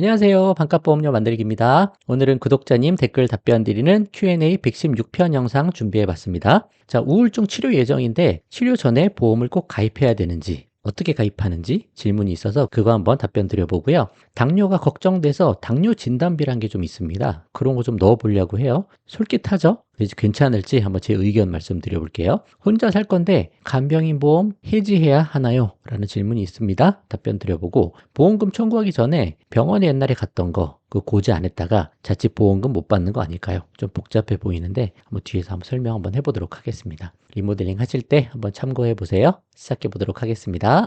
안녕하세요. 반값보험료 만들기입니다. 오늘은 구독자님 댓글 답변 드리는 Q&A 116편 영상 준비해 봤습니다. 자, 우울증 치료 예정인데 치료 전에 보험을 꼭 가입해야 되는지, 어떻게 가입하는지 질문이 있어서 그거 한번 답변 드려보고요. 당뇨가 걱정돼서 당뇨 진단비란 게 좀 있습니다. 그런 거 좀 넣어보려고 해요. 솔깃하죠? 그래서 괜찮을지 한번 제 의견 말씀드려볼게요. 혼자 살 건데 간병인 보험 해지해야 하나요? 라는 질문이 있습니다. 답변 드려보고 보험금 청구하기 전에 병원에 옛날에 갔던 거 그 고지 안 했다가 자칫 보험금 못 받는 거 아닐까요? 좀 복잡해 보이는데 한번 뒤에서 한번 설명 한번 해보도록 하겠습니다. 리모델링 하실 때 한번 참고해 보세요. 시작해 보도록 하겠습니다.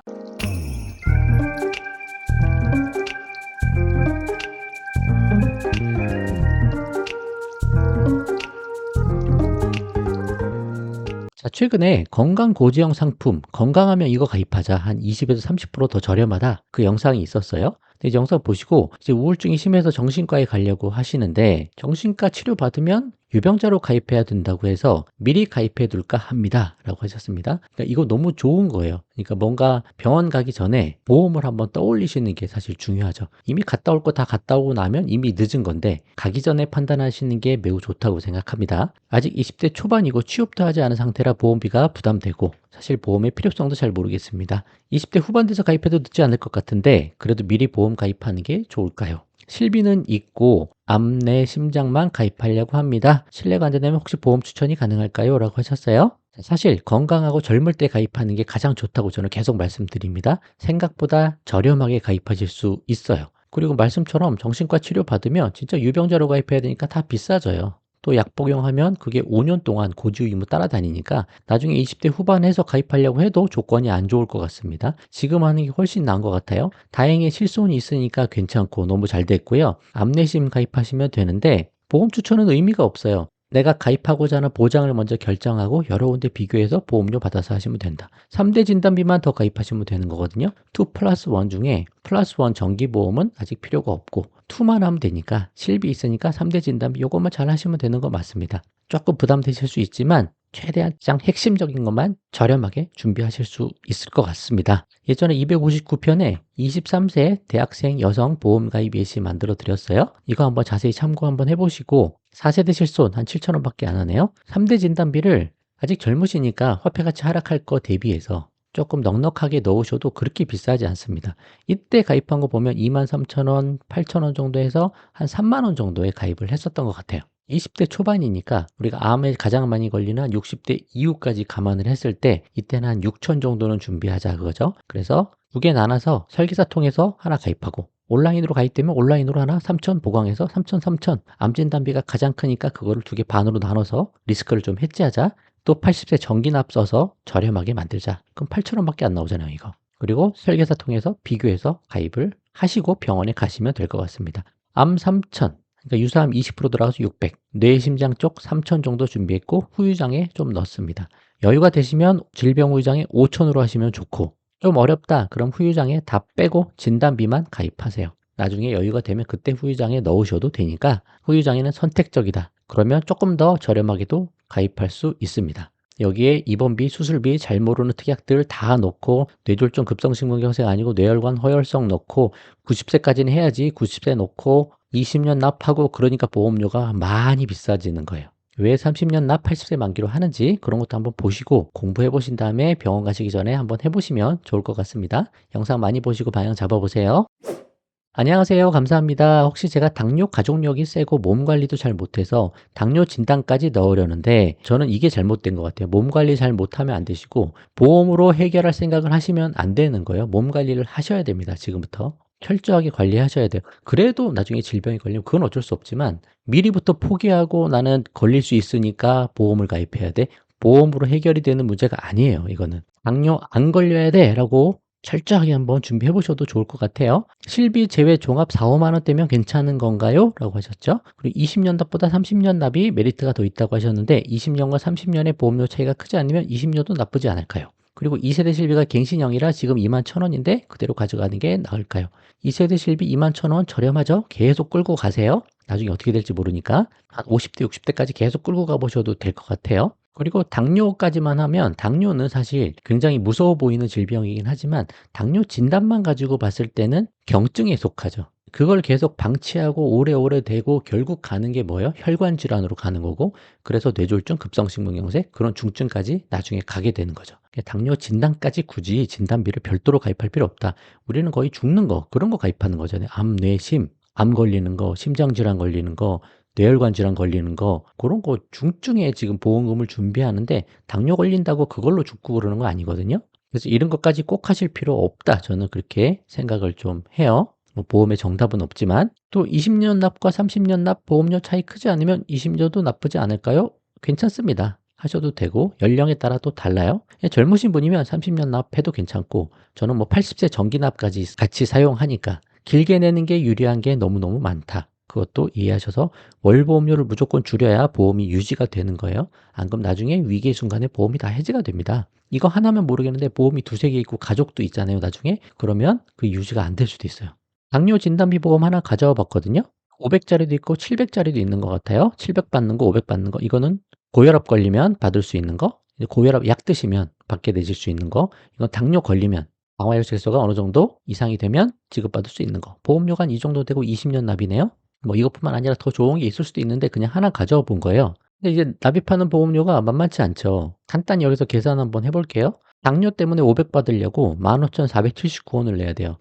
자, 최근에 건강고지형 상품, 건강하면 이거 가입하자. 한 20에서 30%더 저렴하다. 그 영상이 있었어요. 근데 이 영상 보시고 이제 우울증이 심해서 정신과에 가려고 하시는데 정신과 치료 받으면 유병자로 가입해야 된다고 해서 미리 가입해 둘까 합니다. 라고 하셨습니다. 그러니까 이거 너무 좋은 거예요. 그러니까 뭔가 병원 가기 전에 보험을 한번 떠올리시는 게 사실 중요하죠. 이미 갔다 올 거 다 갔다 오고 나면 이미 늦은 건데 가기 전에 판단하시는 게 매우 좋다고 생각합니다. 아직 20대 초반이고 취업도 하지 않은 상태라 보험비가 부담되고 사실 보험의 필요성도 잘 모르겠습니다. 20대 후반 돼서 가입해도 늦지 않을 것 같은데 그래도 미리 보험 가입하는 게 좋을까요? 실비는 있고 암내 심장만 가입하려고 합니다. 실례가 안 되면 혹시 보험 추천이 가능할까요? 라고 하셨어요. 사실 건강하고 젊을 때 가입하는 게 가장 좋다고 저는 계속 말씀드립니다. 생각보다 저렴하게 가입하실 수 있어요. 그리고 말씀처럼 정신과 치료 받으면 진짜 유병자로 가입해야 되니까 다 비싸져요. 또 약 복용하면 그게 5년 동안 고지의 의무 따라다니니까 나중에 20대 후반에서 가입하려고 해도 조건이 안 좋을 것 같습니다. 지금 하는 게 훨씬 나은 것 같아요. 다행히 실손이 있으니까 괜찮고 너무 잘 됐고요. 암내심 가입하시면 되는데 보험 추천은 의미가 없어요. 내가 가입하고자 하는 보장을 먼저 결정하고 여러 군데 비교해서 보험료 받아서 하시면 된다. 3대 진단비만 더 가입하시면 되는 거거든요. 2 플러스 1 중에 플러스 1 정기보험은 아직 필요가 없고 2만 하면 되니까 실비 있으니까 3대 진단비 요것만 잘 하시면 되는 거 맞습니다. 조금 부담되실 수 있지만 최대한 가장 핵심적인 것만 저렴하게 준비하실 수 있을 것 같습니다. 예전에 259편에 23세 대학생 여성 보험 가입 예시 만들어 드렸어요. 이거 한번 자세히 참고 한번 해보시고 4세대 실손 한 7,000원 밖에 안 하네요. 3대 진단비를 아직 젊으시니까 화폐가치 하락할 거 대비해서 조금 넉넉하게 넣으셔도 그렇게 비싸지 않습니다. 이때 가입한 거 보면 23,000원, 8,000원 정도 해서 한 3만 원 정도에 가입을 했었던 것 같아요. 20대 초반이니까 우리가 암에 가장 많이 걸리는 한 60대 이후까지 감안을 했을 때 이때는 한 6천 정도는 준비하자 그거죠. 그래서 두 개 나눠서 설계사 통해서 하나 가입하고 온라인으로 가입되면 온라인으로 하나 3천 보강해서 3천 3천 암 진단비가 가장 크니까 그거를 두 개 반으로 나눠서 리스크를 좀 해지하자. 또 80세 정기납 써서 저렴하게 만들자. 그럼 8,000원 밖에 안 나오잖아요, 이거. 그리고 설계사 통해서 비교해서 가입을 하시고 병원에 가시면 될 것 같습니다. 암 3,000, 그러니까 유사암 20% 들어가서 600, 뇌심장 쪽 3,000 정도 준비했고 후유장애 좀 넣습니다. 여유가 되시면 질병 후유장애 5,000으로 하시면 좋고 좀 어렵다. 그럼 후유장애 다 빼고 진단비만 가입하세요. 나중에 여유가 되면 그때 후유장애 넣으셔도 되니까 후유장애는 선택적이다. 그러면 조금 더 저렴하게도 가입할 수 있습니다. 여기에 입원비, 수술비, 잘 모르는 특약들 다 넣고 뇌졸중 급성심근경색 아니고 뇌혈관 허혈성 넣고 90세까지는 해야지 90세 넣고 20년 납하고 그러니까 보험료가 많이 비싸지는 거예요. 왜 30년 납 80세 만기로 하는지 그런 것도 한번 보시고 공부해 보신 다음에 병원 가시기 전에 한번 해보시면 좋을 것 같습니다. 영상 많이 보시고 방향 잡아보세요. 안녕하세요. 감사합니다. 혹시 제가 당뇨 가족력이 세고 몸 관리도 잘 못해서 당뇨 진단까지 넣으려는데 저는 이게 잘못된 것 같아요. 몸 관리 잘 못하면 안 되시고 보험으로 해결할 생각을 하시면 안 되는 거예요. 몸 관리를 하셔야 됩니다. 지금부터. 철저하게 관리하셔야 돼요. 그래도 나중에 질병이 걸리면 그건 어쩔 수 없지만 미리부터 포기하고 나는 걸릴 수 있으니까 보험을 가입해야 돼. 보험으로 해결이 되는 문제가 아니에요. 이거는. 당뇨 안 걸려야 돼 라고 철저하게 한번 준비해 보셔도 좋을 것 같아요. 실비 제외 종합 4, 5만 원대면 괜찮은 건가요? 라고 하셨죠. 그리고 20년 납보다 30년 납이 메리트가 더 있다고 하셨는데 20년과 30년의 보험료 차이가 크지 않으면 20년도 나쁘지 않을까요? 그리고 2세대 실비가 갱신형이라 지금 21,000원인데 그대로 가져가는 게 나을까요? 2세대 실비 21,000원 저렴하죠? 계속 끌고 가세요. 나중에 어떻게 될지 모르니까 한 50대, 60대까지 계속 끌고 가보셔도 될 것 같아요. 그리고 당뇨까지만 하면 당뇨는 사실 굉장히 무서워 보이는 질병이긴 하지만 당뇨 진단만 가지고 봤을 때는 경증에 속하죠. 그걸 계속 방치하고 오래오래 되고 결국 가는 게 뭐예요? 혈관 질환으로 가는 거고, 그래서 뇌졸중, 급성심근경색, 그런 중증까지 나중에 가게 되는 거죠. 당뇨 진단까지 굳이 진단비를 별도로 가입할 필요 없다. 우리는 거의 죽는 거, 그런 거 가입하는 거잖아요. 암, 뇌심, 암 걸리는 거, 심장질환 걸리는 거, 뇌혈관 질환 걸리는 거, 그런 거 중증에 지금 보험금을 준비하는데 당뇨 걸린다고 그걸로 죽고 그러는 거 아니거든요. 그래서 이런 것까지 꼭 하실 필요 없다. 저는 그렇게 생각을 좀 해요. 뭐 보험의 정답은 없지만 또 20년 납과 30년 납 보험료 차이 크지 않으면 20년도 나쁘지 않을까요? 괜찮습니다. 하셔도 되고 연령에 따라 또 달라요. 젊으신 분이면 30년 납해도 괜찮고 저는 뭐 80세 정기 납까지 같이 사용하니까 길게 내는 게 유리한 게 너무너무 많다. 그것도 이해하셔서 월 보험료를 무조건 줄여야 보험이 유지가 되는 거예요. 안 그럼 나중에 위기의 순간에 보험이 다 해지가 됩니다. 이거 하나면 모르겠는데 보험이 두세 개 있고 가족도 있잖아요, 나중에. 그러면 그 유지가 안 될 수도 있어요. 당뇨 진단비 보험 하나 가져와 봤거든요. 500짜리도 있고 700짜리도 있는 것 같아요. 700 받는 거, 500 받는 거. 이거는 고혈압 걸리면 받을 수 있는 거, 고혈압 약 드시면 받게 되실 수 있는 거, 이건 당뇨 걸리면 방화혈색소가 어느 정도 이상이 되면 지급받을 수 있는 거. 보험료가 한 이 정도 되고 20년 납이네요. 뭐 이것뿐만 아니라 더 좋은 게 있을 수도 있는데 그냥 하나 가져와 본 거예요. 근데 이제 납입하는 보험료가 만만치 않죠. 간단히 여기서 계산 한번 해볼게요. 당뇨 때문에 500 받으려고 15,479원을 내야 돼요.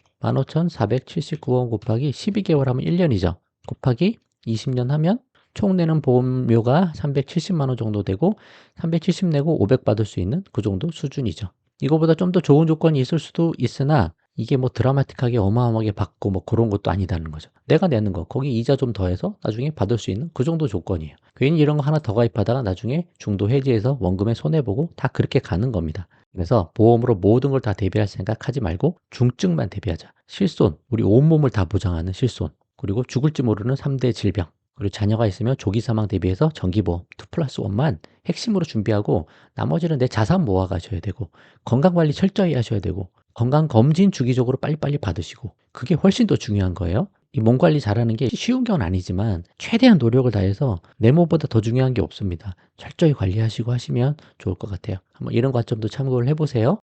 15,479원 곱하기 12개월 하면 1년이죠. 곱하기 20년 하면 총 내는 보험료가 370만 원 정도 되고 370 내고 500 받을 수 있는 그 정도 수준이죠. 이거보다 좀 더 좋은 조건이 있을 수도 있으나 이게 뭐 드라마틱하게 어마어마하게 받고 뭐 그런 것도 아니다는 거죠. 내가 내는 거 거기 이자 좀 더해서 나중에 받을 수 있는 그 정도 조건이에요. 괜히 이런 거 하나 더 가입하다가 나중에 중도 해지해서 원금에 손해보고 다 그렇게 가는 겁니다. 그래서 보험으로 모든 걸 다 대비할 생각하지 말고 중증만 대비하자. 실손, 우리 온몸을 다 보장하는 실손, 그리고 죽을지 모르는 3대 질병, 그리고 자녀가 있으면 조기 사망 대비해서 정기보험 2+1만 핵심으로 준비하고 나머지는 내 자산 모아 가셔야 되고 건강관리 철저히 하셔야 되고 건강검진 주기적으로 빨리빨리 받으시고 그게 훨씬 더 중요한 거예요. 이 몸 관리 잘하는 게 쉬운 건 아니지만 최대한 노력을 다해서 내 몸보다 더 중요한 게 없습니다. 철저히 관리하시고 하시면 좋을 것 같아요. 한번 이런 관점도 참고를 해보세요.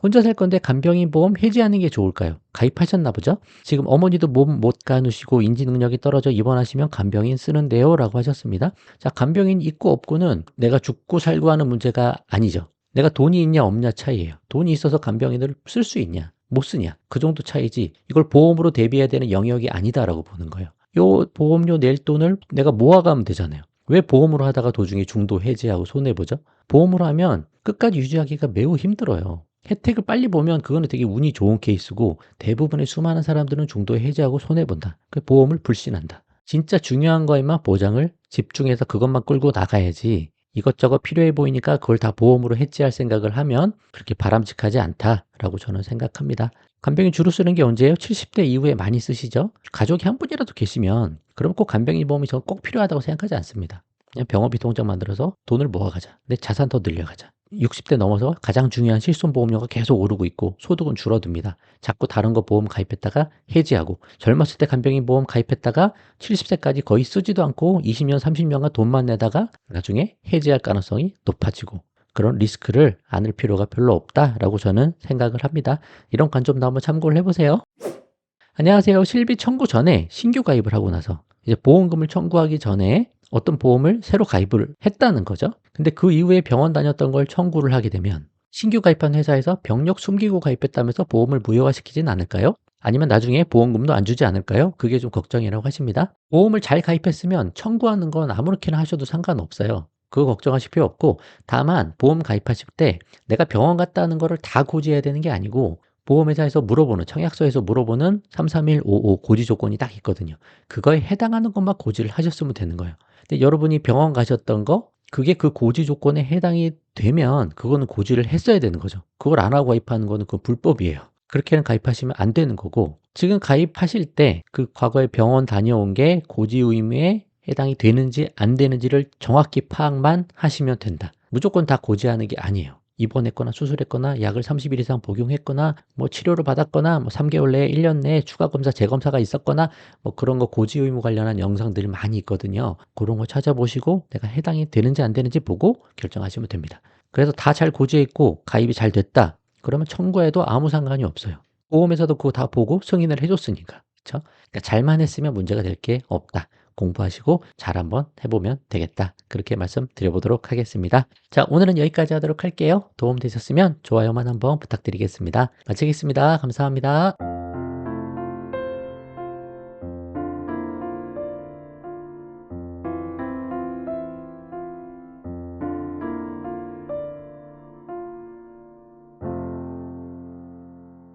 혼자 살 건데 간병인 보험 해지하는 게 좋을까요? 가입하셨나 보죠? 지금 어머니도 몸 못 가누시고 인지 능력이 떨어져 입원하시면 간병인 쓰는데요 라고 하셨습니다. 자, 간병인 있고 없고는 내가 죽고 살고 하는 문제가 아니죠. 내가 돈이 있냐 없냐 차이예요. 돈이 있어서 간병인을 쓸 수 있냐 못 쓰냐 그 정도 차이지 이걸 보험으로 대비해야 되는 영역이 아니다라고 보는 거예요. 요 보험료 낼 돈을 내가 모아가면 되잖아요. 왜 보험으로 하다가 도중에 중도 해지하고 손해보죠? 보험으로 하면 끝까지 유지하기가 매우 힘들어요. 혜택을 빨리 보면 그거는 되게 운이 좋은 케이스고 대부분의 수많은 사람들은 중도에 해지하고 손해본다. 그 보험을 불신한다. 진짜 중요한 거에만 보장을 집중해서 그것만 끌고 나가야지 이것저것 필요해 보이니까 그걸 다 보험으로 해지할 생각을 하면 그렇게 바람직하지 않다라고 저는 생각합니다. 간병인 주로 쓰는 게 언제예요? 70대 이후에 많이 쓰시죠? 가족이 한 분이라도 계시면 그럼 꼭 간병인 보험이 저 꼭 필요하다고 생각하지 않습니다. 그냥 병원비 통장 만들어서 돈을 모아가자. 내 자산 더 늘려가자. 60대 넘어서 가장 중요한 실손보험료가 계속 오르고 있고 소득은 줄어듭니다. 자꾸 다른 거 보험 가입했다가 해지하고 젊었을 때 간병인 보험 가입했다가 70세까지 거의 쓰지도 않고 20년, 30년간 돈만 내다가 나중에 해지할 가능성이 높아지고 그런 리스크를 안을 필요가 별로 없다라고 저는 생각을 합니다. 이런 관점도 한번 참고를 해보세요. 안녕하세요. 실비 청구 전에 신규 가입을 하고 나서 이제 보험금을 청구하기 전에 어떤 보험을 새로 가입을 했다는 거죠. 근데 그 이후에 병원 다녔던 걸 청구를 하게 되면 신규 가입한 회사에서 병력 숨기고 가입했다면서 보험을 무효화시키진 않을까요? 아니면 나중에 보험금도 안 주지 않을까요? 그게 좀 걱정이라고 하십니다. 보험을 잘 가입했으면 청구하는 건 아무렇게나 하셔도 상관없어요. 그거 걱정하실 필요 없고 다만 보험 가입하실 때 내가 병원 갔다 하는 거를 다 고지해야 되는 게 아니고 보험회사에서 물어보는 청약서에서 물어보는 33155 고지 조건이 딱 있거든요. 그거에 해당하는 것만 고지를 하셨으면 되는 거예요. 근데 여러분이 병원 가셨던 거 그게 그 고지 조건에 해당이 되면 그거는 고지를 했어야 되는 거죠. 그걸 안 하고 가입하는 거는 그 불법이에요. 그렇게는 가입하시면 안 되는 거고 지금 가입하실 때 그 과거에 병원 다녀온 게 고지 의무에 해당이 되는지 안 되는지를 정확히 파악만 하시면 된다. 무조건 다 고지하는 게 아니에요. 입원했거나 수술했거나 약을 30일 이상 복용했거나 뭐 치료를 받았거나 뭐 3개월 내에 1년 내에 추가 검사 재검사가 있었거나 뭐 그런 거 고지 의무 관련한 영상들이 많이 있거든요. 그런 거 찾아보시고 내가 해당이 되는지 안 되는지 보고 결정하시면 됩니다. 그래서 다 잘 고지해 있고 가입이 잘 됐다. 그러면 청구해도 아무 상관이 없어요. 보험회사도 그거 다 보고 승인을 해줬으니까. 그쵸? 그러니까 잘만 했으면 문제가 될 게 없다. 공부하시고 잘 한번 해보면 되겠다. 그렇게 말씀드려보도록 하겠습니다. 자, 오늘은 여기까지 하도록 할게요. 도움 되셨으면 좋아요만 한번 부탁드리겠습니다. 마치겠습니다. 감사합니다.